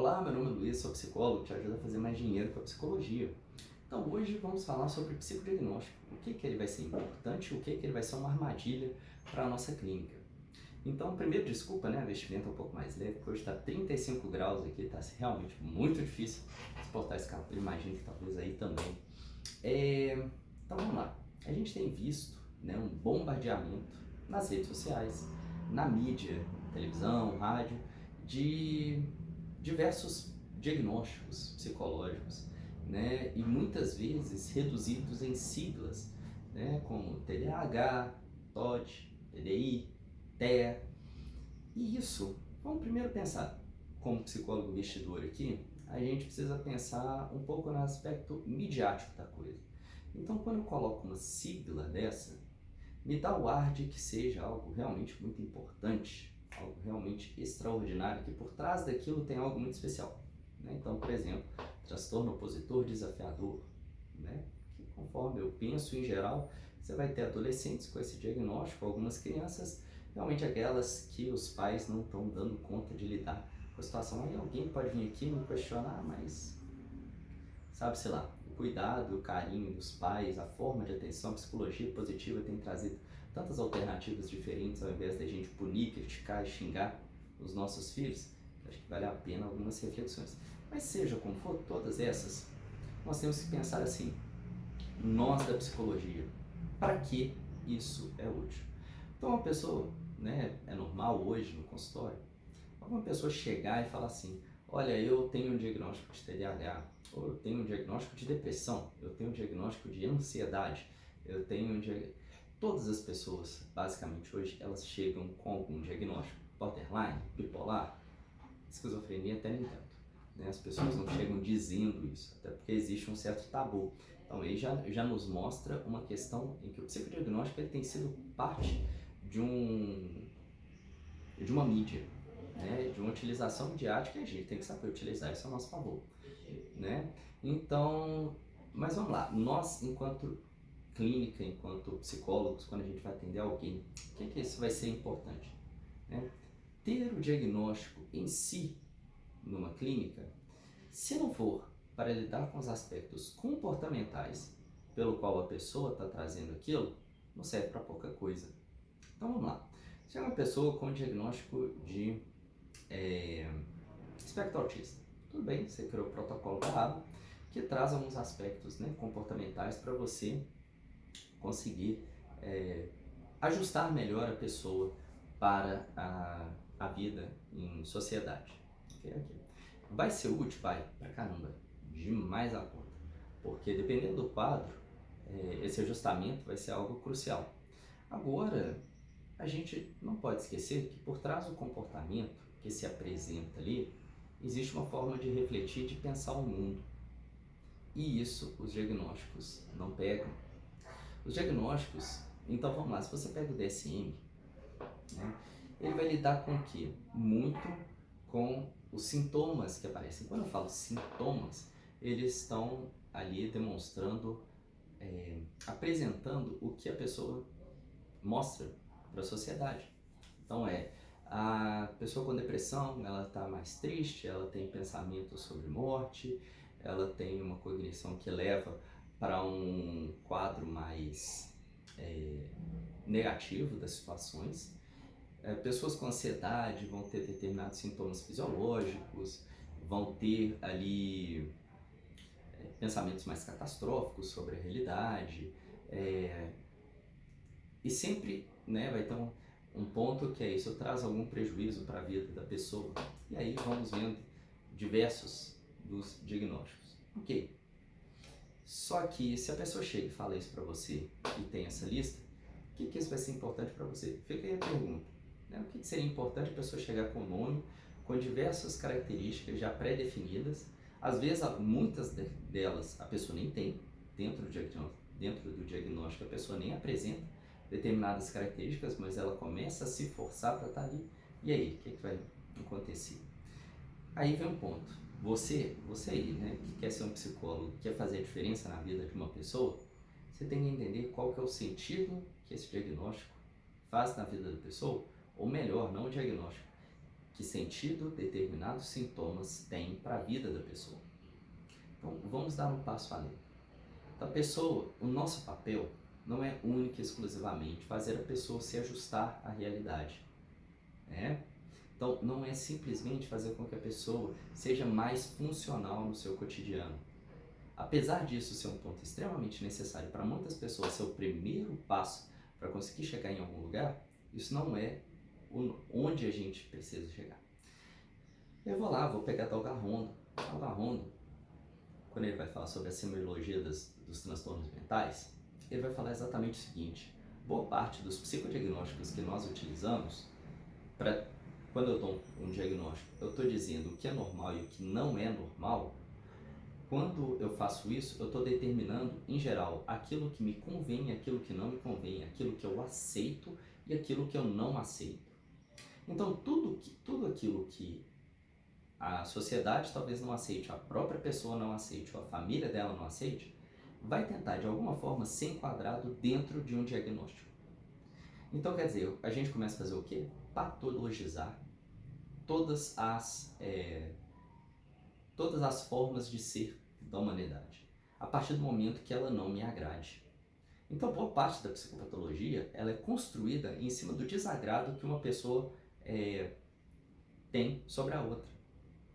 Olá, meu nome é Luiz, sou psicólogo, te ajuda a fazer mais dinheiro com a psicologia. Então hoje vamos falar sobre psicodiagnóstico, o que ele vai ser importante, o que ele vai ser uma armadilha para a nossa clínica. Então, primeiro, desculpa, né, a vestimenta é um pouco mais leve, porque hoje está 35 graus aqui, está realmente muito difícil suportar esse calor, imagino que talvez aí também. Então vamos lá, a gente tem visto, né, um bombardeamento nas redes sociais, na mídia, televisão, rádio, de diversos diagnósticos psicológicos, né, e muitas vezes reduzidos em siglas, né, como TDAH, TOD, TDI, TEA. E isso, vamos primeiro pensar, como psicólogo investidor aqui, a gente precisa pensar um pouco no aspecto midiático da coisa. Então, quando eu coloco uma sigla dessa, me dá o ar de que seja algo realmente muito importante, algo realmente extraordinário, que por trás daquilo tem algo muito especial. Né? Então, por exemplo, transtorno opositor desafiador, né? Que conforme eu penso em geral, você vai ter adolescentes com esse diagnóstico, algumas crianças, realmente aquelas que os pais não estão dando conta de lidar com a situação. Aí alguém pode vir aqui e me questionar, mas sabe, sei lá, o cuidado, o carinho dos pais, a forma de atenção, a psicologia positiva tem trazido tantas alternativas diferentes ao invés da gente punir, criticar e xingar os nossos filhos. Acho que vale a pena algumas reflexões. Mas seja como for, todas essas, nós temos que pensar assim, nós da psicologia, para que isso é útil? Então uma pessoa, né, é normal hoje no consultório, uma pessoa chegar e falar assim, olha, eu tenho um diagnóstico de TDAH, ou eu tenho um diagnóstico de depressão, eu tenho um diagnóstico de ansiedade, eu tenho um diagnóstico... Todas as pessoas, basicamente hoje, elas chegam com algum diagnóstico, borderline, bipolar, esquizofrenia até nem tanto. Né? As pessoas não chegam dizendo isso, até porque existe um certo tabu. Então aí já nos mostra uma questão em que o psicodiagnóstico ele tem sido parte de uma mídia, né, de uma utilização midiática, e a gente tem que saber utilizar isso a nosso favor, né? Então, mas vamos lá, nós enquanto clínica, enquanto psicólogos, quando a gente vai atender alguém, o que isso vai ser importante? Né? Ter o diagnóstico em si, numa clínica, se não for para lidar com os aspectos comportamentais pelo qual a pessoa está trazendo aquilo, não serve para pouca coisa. Então vamos lá, se é uma pessoa com diagnóstico de espectro autista. Tudo bem, você criou o protocolo da ABA, que traz alguns aspectos, né, comportamentais para você conseguir ajustar melhor a pessoa para a vida em sociedade. Okay? Vai ser útil? Vai, pra caramba, demais a conta. Porque dependendo do quadro, esse ajustamento vai ser algo crucial. Agora, a gente não pode esquecer que por trás do comportamento que se apresenta ali, existe uma forma de refletir, de pensar o mundo. E isso os diagnósticos não pegam. Os diagnósticos, então vamos lá, se você pega o DSM, né, ele vai lidar com o quê? Muito com os sintomas que aparecem. Quando eu falo sintomas, eles estão ali demonstrando, apresentando o que a pessoa mostra para a sociedade. Então a pessoa com depressão, ela está mais triste, ela tem pensamentos sobre morte, ela tem uma cognição que leva para um quadro mais negativo das situações. Pessoas com ansiedade vão ter determinados sintomas fisiológicos, vão ter ali pensamentos mais catastróficos sobre a realidade, e sempre, né, vai ter um ponto que é isso, traz algum prejuízo para a vida da pessoa. E aí vamos vendo diversos dos diagnósticos. Ok. Só que se a pessoa chega e fala isso para você e tem essa lista, o que isso vai ser importante para você? Fica aí a pergunta. Né? O que seria importante a pessoa chegar com o nome, com diversas características já pré-definidas? Às vezes, muitas delas a pessoa nem tem dentro do diagnóstico, a pessoa nem apresenta determinadas características, mas ela começa a se forçar para estar ali. E aí, o que vai acontecer? Aí vem um ponto. Você aí, né, que quer ser um psicólogo, quer fazer a diferença na vida de uma pessoa, você tem que entender qual que é o sentido que esse diagnóstico faz na vida da pessoa, ou melhor, não o diagnóstico. que sentido determinados sintomas têm para a vida da pessoa. Então, vamos dar um passo além. Então, a pessoa, o nosso papel não é único e exclusivamente fazer a pessoa se ajustar à realidade, né? Então, não é simplesmente fazer com que a pessoa seja mais funcional no seu cotidiano. Apesar disso ser um ponto extremamente necessário para muitas pessoas, ser o primeiro passo para conseguir chegar em algum lugar, isso não é onde a gente precisa chegar. Eu vou lá, vou pegar Dalgar Rondo. Dalgar Rondo, quando ele vai falar sobre a semiologia dos transtornos mentais, ele vai falar exatamente o seguinte: boa parte dos psicodiagnósticos que nós utilizamos, quando eu dou um diagnóstico, eu estou dizendo o que é normal e o que não é normal. Quando eu faço isso, eu estou determinando, em geral, aquilo que me convém, aquilo que não me convém, aquilo que eu aceito e aquilo que eu não aceito. Então, tudo aquilo que a sociedade talvez não aceite, a própria pessoa não aceite, ou a família dela não aceite, vai tentar, de alguma forma, ser enquadrado dentro de um diagnóstico. Então, quer dizer, a gente começa a fazer o quê? Patologizar todas as formas de ser da humanidade, a partir do momento que ela não me agrade. Então, boa parte da psicopatologia ela é construída em cima do desagrado que uma pessoa tem sobre a outra.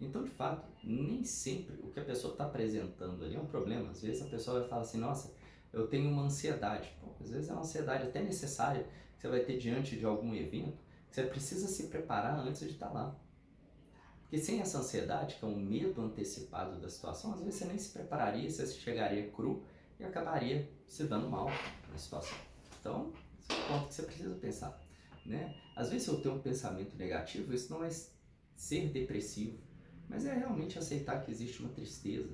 Então, de fato, nem sempre o que a pessoa está apresentando ali é um problema. Às vezes a pessoa vai falar assim, nossa, eu tenho uma ansiedade. Bom, às vezes é uma ansiedade até necessária que você vai ter diante de algum evento, que você precisa se preparar antes de estar lá. Porque sem essa ansiedade, que é um medo antecipado da situação, às vezes você nem se prepararia, você chegaria cru e acabaria se dando mal na situação. Então, esse é um ponto que você precisa pensar, né? Às vezes, se eu tenho um pensamento negativo, isso não é ser depressivo, mas é realmente aceitar que existe uma tristeza,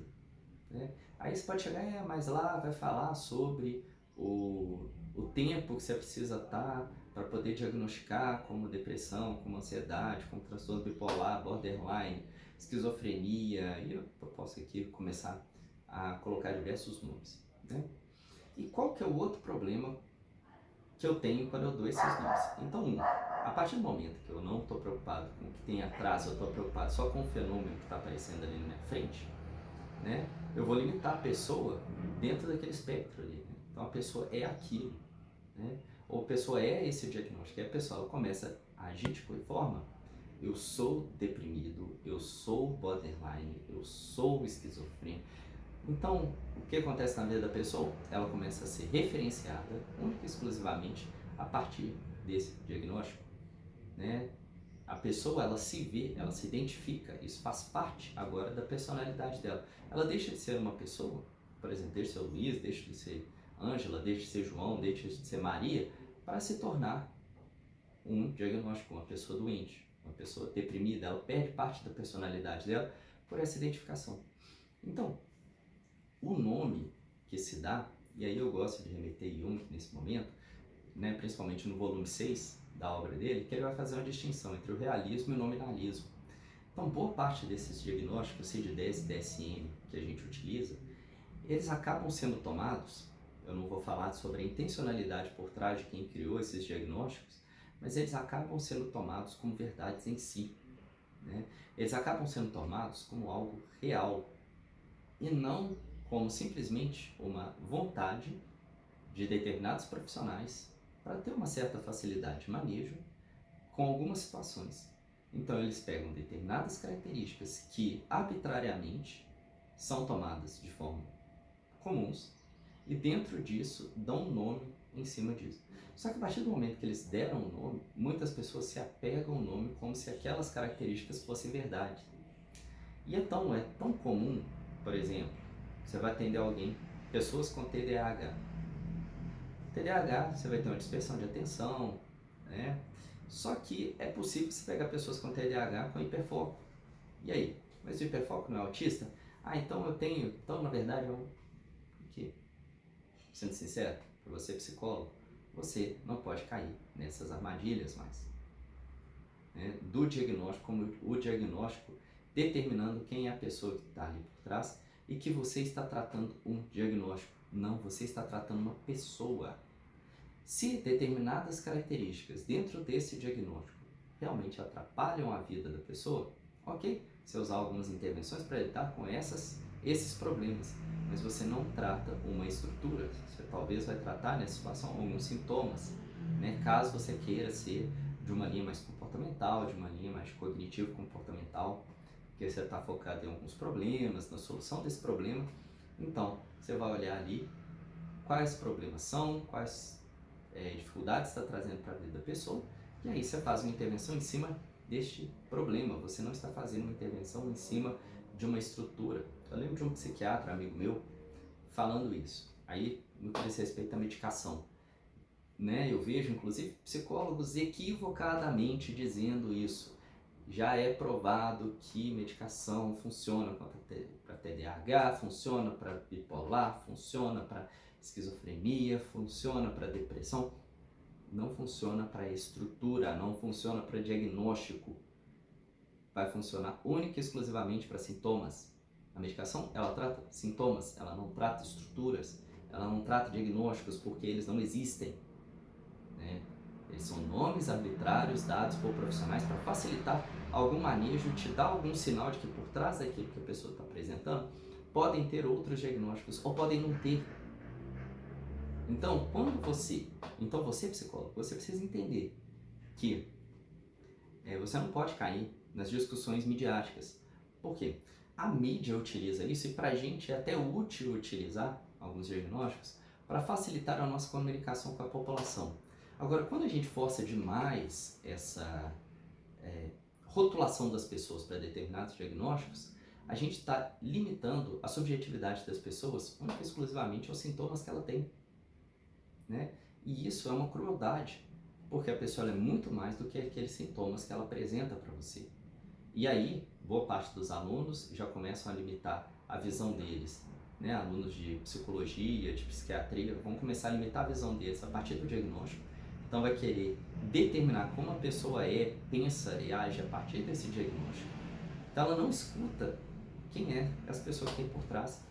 né? Aí você pode chegar, mas lá vai falar sobre o tempo que você precisa estar para poder diagnosticar como depressão, como ansiedade, como transtorno bipolar, borderline, esquizofrenia, e eu posso aqui começar a colocar diversos nomes, né? E qual que é o outro problema que eu tenho quando eu dou esses nomes? Então, a partir do momento que eu não estou preocupado com o que tem atrás, eu estou preocupado só com o fenômeno que está aparecendo ali na minha frente, né? Eu vou limitar a pessoa dentro daquele espectro ali, né? Então a pessoa é aquilo, né? Ou a pessoa é esse diagnóstico, e a pessoa começa a agir de qualquer forma. Eu sou deprimido, eu sou borderline, eu sou esquizofrênico. Então, o que acontece na vida da pessoa? Ela começa a ser referenciada única e exclusivamente a partir desse diagnóstico, né? A pessoa, ela se vê, ela se identifica, isso faz parte agora da personalidade dela. Ela deixa de ser uma pessoa, por exemplo, deixa de ser Luiz, deixa de ser Ângela, deixa de ser João, deixa de ser Maria, para se tornar um diagnóstico, uma pessoa doente, uma pessoa deprimida. Ela perde parte da personalidade dela por essa identificação. Então, o nome que se dá, e aí eu gosto de remeter Jung nesse momento, né, principalmente no volume 6 da obra dele, que ele vai fazer uma distinção entre o realismo e o nominalismo. Então, boa parte desses diagnósticos, CID-10 e DSM, que a gente utiliza, eles acabam sendo tomados, eu não vou falar sobre a intencionalidade por trás de quem criou esses diagnósticos, mas eles acabam sendo tomados como verdades em si, né? Eles acabam sendo tomados como algo real e não como simplesmente uma vontade de determinados profissionais para ter uma certa facilidade de manejo com algumas situações. Então eles pegam determinadas características que arbitrariamente são tomadas de forma comuns e dentro disso dão um nome em cima disso. Só que a partir do momento que eles deram um nome, muitas pessoas se apegam ao nome como se aquelas características fossem verdade. E é tão comum, por exemplo, você vai atender alguém, pessoas com TDAH. TDAH, você vai ter uma dispersão de atenção, né? Só que é possível você pegar pessoas com TDAH com hiperfoco. E aí? Mas o hiperfoco não é autista? Ah, então eu tenho. Então, na verdade, o quê? Sendo sincero, para você psicólogo, você não pode cair nessas armadilhas mais, né? Do diagnóstico, como o diagnóstico determinando quem é a pessoa que está ali por trás e que você está tratando um diagnóstico. Não, você está tratando uma pessoa. Se determinadas características dentro desse diagnóstico realmente atrapalham a vida da pessoa, ok, você usar algumas intervenções para lidar com esses problemas, mas você não trata uma estrutura, você talvez vai tratar nessa situação alguns sintomas, né? Caso você queira ser de uma linha mais comportamental, de uma linha mais cognitivo-comportamental, que você está focado em alguns problemas, na solução desse problema, então você vai olhar ali quais problemas são, quais dificuldades está trazendo para a vida da pessoa, e aí você faz uma intervenção em cima deste problema. Você não está fazendo uma intervenção em cima de uma estrutura. Eu lembro de um psiquiatra, amigo meu, falando isso. Aí, no que diz respeito à medicação, né? Eu vejo, inclusive, psicólogos equivocadamente dizendo isso. Já é provado que medicação funciona para TDAH, funciona para bipolar, funciona para esquizofrenia, funciona para depressão. Não funciona para estrutura, não funciona para diagnóstico. Vai funcionar única e exclusivamente para sintomas. A medicação, ela trata sintomas, ela não trata estruturas, ela não trata diagnósticos porque eles não existem, né? Eles são nomes arbitrários dados por profissionais para facilitar algum manejo, te dar algum sinal de que por trás daquilo que a pessoa está apresentando podem ter outros diagnósticos ou podem não ter. Então, você psicólogo, você precisa entender que você não pode cair nas discussões midiáticas. Por quê? A mídia utiliza isso e para a gente é até útil utilizar alguns diagnósticos para facilitar a nossa comunicação com a população. Agora, quando a gente força demais essa rotulação das pessoas para determinados diagnósticos, a gente está limitando a subjetividade das pessoas única e exclusivamente aos sintomas que ela tem, né? E isso é uma crueldade, porque a pessoa é muito mais do que aqueles sintomas que ela apresenta para você. E aí, boa parte dos alunos já começam a limitar a visão deles, né? Alunos de psicologia, de psiquiatria, vão começar a limitar a visão deles a partir do diagnóstico. Então vai querer determinar como a pessoa pensa e age a partir desse diagnóstico. Então ela não escuta quem é as pessoas que tem por trás,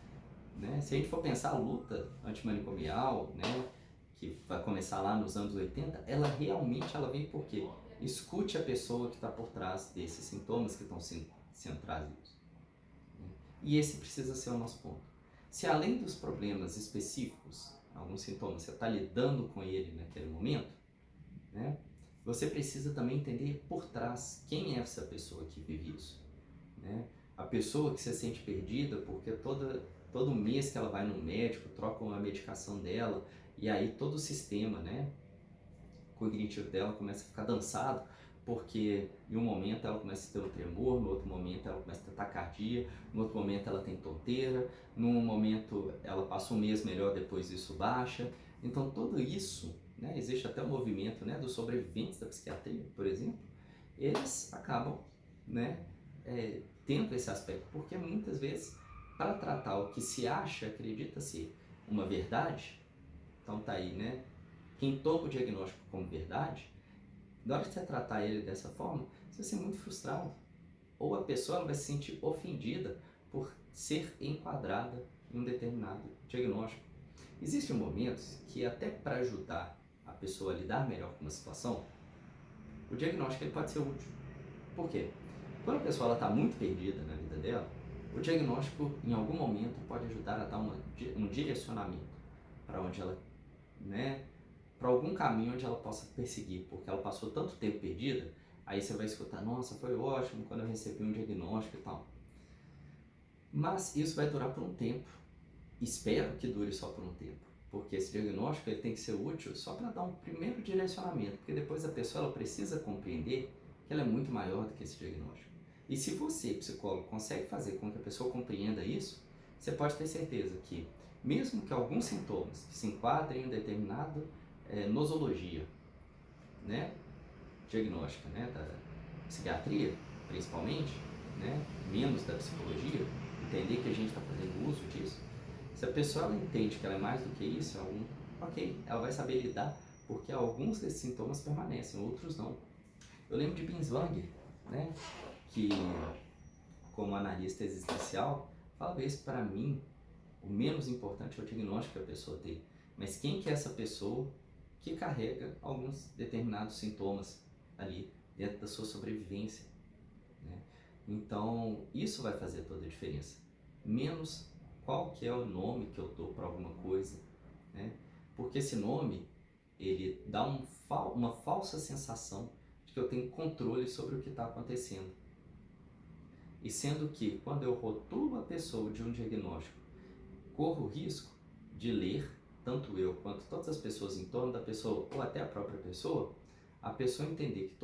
né? Se a gente for pensar a luta antimanicomial, né, que vai começar lá nos anos 80, ela vem por quê? Escute a pessoa que está por trás desses sintomas que estão sendo trazidos. E esse precisa ser o nosso ponto. Se além dos problemas específicos, alguns sintomas, você está lidando com ele naquele momento, né, você precisa também entender por trás quem é essa pessoa que vive isso, né? A pessoa que se sente perdida porque todo mês que ela vai no médico, troca uma medicação dela, e aí todo o sistema, né, cognitivo dela começa a ficar dançado, porque em um momento ela começa a ter um tremor, no outro momento ela começa a ter taquicardia, no outro momento ela tem tonteira, num momento ela passa um mês melhor, depois isso baixa. Então tudo isso, né, existe até o movimento, né, dos sobreviventes da psiquiatria, por exemplo, eles acabam, né, tendo esse aspecto, porque muitas vezes para tratar o que se acha, acredita-se uma verdade, então tá aí, né, quem toma o diagnóstico como verdade, na hora que você tratar ele dessa forma, você vai ser muito frustrado. Ou a pessoa ela vai se sentir ofendida por ser enquadrada em um determinado diagnóstico. Existem momentos que até para ajudar a pessoa a lidar melhor com uma situação, o diagnóstico ele pode ser útil. Por quê? Quando a pessoa está muito perdida na vida dela, o diagnóstico em algum momento pode ajudar a dar um direcionamento para onde ela, né, para algum caminho onde ela possa perseguir, porque ela passou tanto tempo perdida, aí você vai escutar, nossa, foi ótimo quando eu recebi um diagnóstico e tal. Mas isso vai durar por um tempo, espero que dure só por um tempo, porque esse diagnóstico ele tem que ser útil só para dar um primeiro direcionamento, porque depois a pessoa ela precisa compreender que ela é muito maior do que esse diagnóstico. E se você, psicólogo, consegue fazer com que a pessoa compreenda isso, você pode ter certeza que, mesmo que alguns sintomas se enquadrem em determinado nosologia, né, diagnóstica, né, da psiquiatria, principalmente, né, menos da psicologia, entender que a gente está fazendo uso disso. Se a pessoa ela entende que ela é mais do que isso, ok, ela vai saber lidar, porque alguns desses sintomas permanecem, outros não. Eu lembro de Binswanger, né, que como analista existencial, falava isso para mim, o menos importante é o diagnóstico que a pessoa tem, mas quem que é essa pessoa que carrega alguns determinados sintomas ali dentro da sua sobrevivência, né? Então, isso vai fazer toda a diferença. Menos qual que é o nome que eu dou para alguma coisa, né? Porque esse nome, ele dá uma falsa sensação de que eu tenho controle sobre o que está acontecendo. E sendo que, quando eu rotulo a pessoa de um diagnóstico, corro o risco de ler, tanto eu quanto todas as pessoas em torno da pessoa, ou até a própria pessoa, a pessoa entender que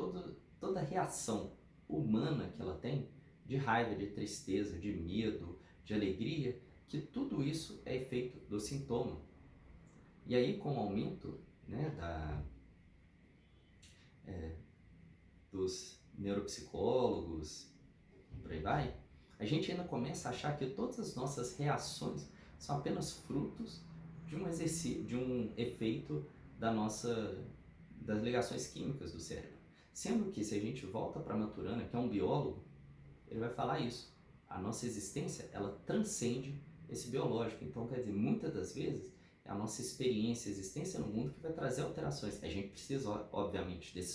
toda reação humana que ela tem, de raiva, de tristeza, de medo, de alegria, que tudo isso é efeito do sintoma. E aí, com o aumento, né, dos neuropsicólogos, por aí vai, a gente ainda começa a achar que todas as nossas reações são apenas frutos de um exercício, de um efeito das ligações químicas do cérebro. Sendo que, se a gente volta para Maturana, que é um biólogo, ele vai falar isso. A nossa existência, ela transcende esse biológico. Então, quer dizer, muitas das vezes, é a nossa experiência, existência no mundo que vai trazer alterações. A gente precisa, obviamente, desse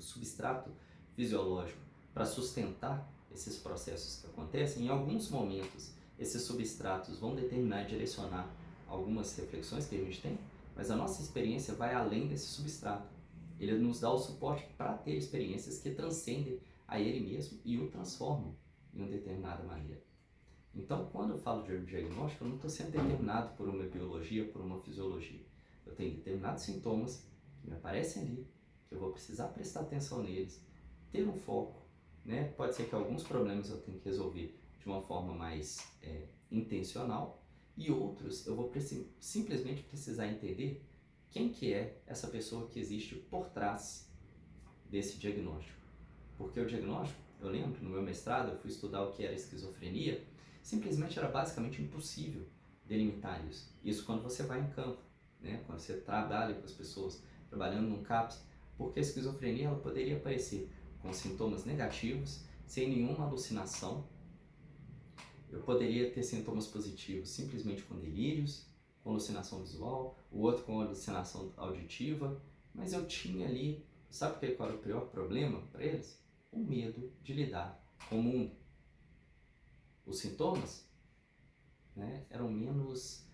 substrato fisiológico para sustentar esses processos que acontecem. Em alguns momentos, esses substratos vão determinar e direcionar algumas reflexões que a gente tem, mas a nossa experiência vai além desse substrato. Ele nos dá o suporte para ter experiências que transcendem a ele mesmo e o transformam de uma determinada maneira. Então, quando eu falo de diagnóstico, eu não estou sendo determinado por uma biologia, por uma fisiologia. Eu tenho determinados sintomas que me aparecem ali, que eu vou precisar prestar atenção neles, ter um foco, né? Pode ser que alguns problemas eu tenha que resolver de uma forma mais intencional, e outros eu vou simplesmente precisar entender quem que é essa pessoa que existe por trás desse diagnóstico. Porque o diagnóstico, eu lembro, no meu mestrado, eu fui estudar o que era esquizofrenia, simplesmente era basicamente impossível delimitar isso. Isso quando você vai em campo, né? Quando você trabalha com as pessoas, trabalhando num CAPS, porque a esquizofrenia ela poderia aparecer com sintomas negativos, sem nenhuma alucinação. Eu poderia ter sintomas positivos simplesmente com delírios, com alucinação visual, o outro com alucinação auditiva, mas eu tinha ali, sabe qual era o pior problema para eles? O medo de lidar com o mundo. Os sintomas, né, eram menos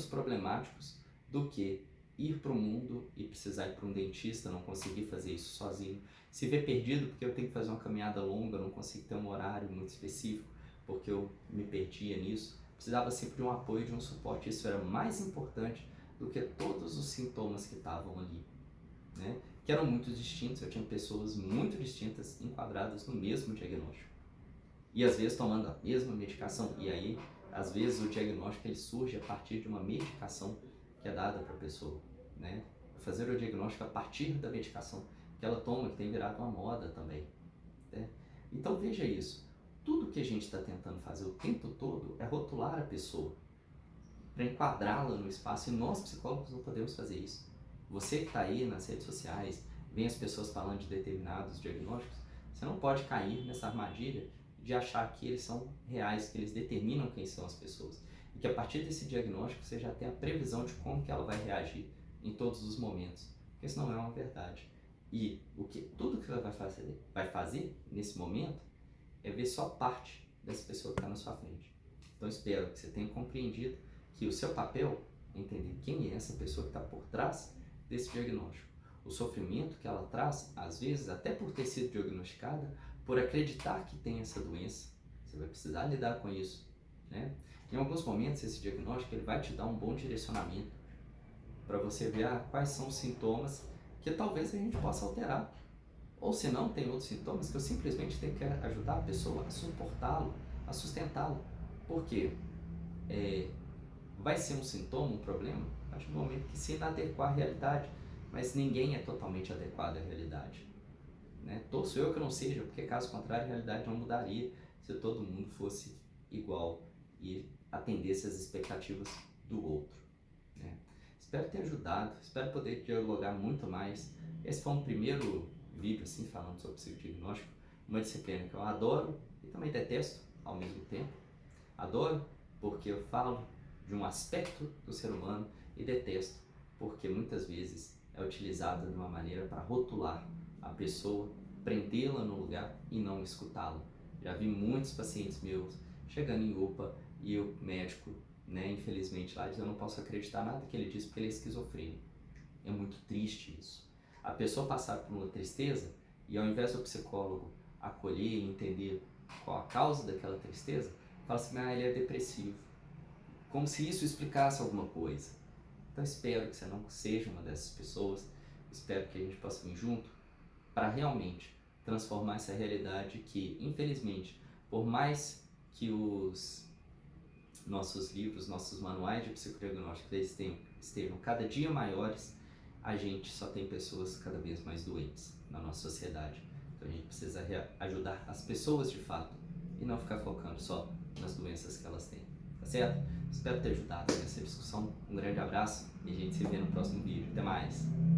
problemáticos do que ir para o mundo e precisar ir para um dentista, não conseguir fazer isso sozinho, se ver perdido porque eu tenho que fazer uma caminhada longa, não consigo ter um horário muito específico porque eu me perdia nisso, precisava sempre de um apoio, de um suporte. Isso era mais importante do que todos os sintomas que estavam ali, né? Que eram muito distintos. Eu tinha pessoas muito distintas enquadradas no mesmo diagnóstico e às vezes tomando a mesma medicação, e aí às vezes o diagnóstico ele surge a partir de uma medicação que é dada para a pessoa, né? Fazer o diagnóstico a partir da medicação que ela toma, que tem virado uma moda também, né? Então veja isso, tudo que a gente está tentando fazer o tempo todo é rotular a pessoa para enquadrá-la no espaço, e nós psicólogos não podemos fazer isso. Você que está aí nas redes sociais, vem as pessoas falando de determinados diagnósticos, você não pode cair nessa armadilha de achar que eles são reais, que eles determinam quem são as pessoas, e que a partir desse diagnóstico você já tem a previsão de como que ela vai reagir em todos os momentos, porque isso não é uma verdade. E tudo que ela vai fazer nesse momento é ver só parte dessa pessoa que está na sua frente. Então espero que você tenha compreendido que o seu papel é entender quem é essa pessoa que está por trás desse diagnóstico. O sofrimento que ela traz, às vezes, até por ter sido diagnosticada, por acreditar que tem essa doença, você vai precisar lidar com isso, né? Em alguns momentos, esse diagnóstico ele vai te dar um bom direcionamento para você ver quais são os sintomas que talvez a gente possa alterar. Ou se não, tem outros sintomas que eu simplesmente tenho que ajudar a pessoa a suportá-lo, a sustentá-lo. Por quê? Vai ser um sintoma, um problema, a partir do momento que se inadequar à realidade, mas ninguém é totalmente adequado à realidade, né? Torço eu que não seja, porque caso contrário a realidade não mudaria se todo mundo fosse igual e atendesse às expectativas do outro, né? Espero ter ajudado, espero poder dialogar muito mais. Esse foi um primeiro vídeo assim, falando sobre psicodiagnóstico, uma disciplina que eu adoro e também detesto ao mesmo tempo. Adoro porque eu falo de um aspecto do ser humano e detesto porque muitas vezes é utilizada de uma maneira para rotular a pessoa, prendê-la no lugar e não escutá-la. Já vi muitos pacientes meus chegando em UPA e o médico, né, infelizmente lá diz: eu não posso acreditar nada que ele diz porque ele é esquizofrênico. É muito triste isso. A pessoa passar por uma tristeza e ao invés do psicólogo acolher e entender qual a causa daquela tristeza, fala assim: ele é depressivo. Como se isso explicasse alguma coisa. Então espero que você não seja uma dessas pessoas, espero que a gente possa vir junto para realmente transformar essa realidade que, infelizmente, por mais que os nossos livros, nossos manuais de psicodiagnóstico estejam cada dia maiores, a gente só tem pessoas cada vez mais doentes na nossa sociedade. Então a gente precisa ajudar as pessoas de fato e não ficar focando só nas doenças que elas têm. Tá certo? Espero ter ajudado nessa discussão. Um grande abraço e a gente se vê no próximo vídeo. Até mais!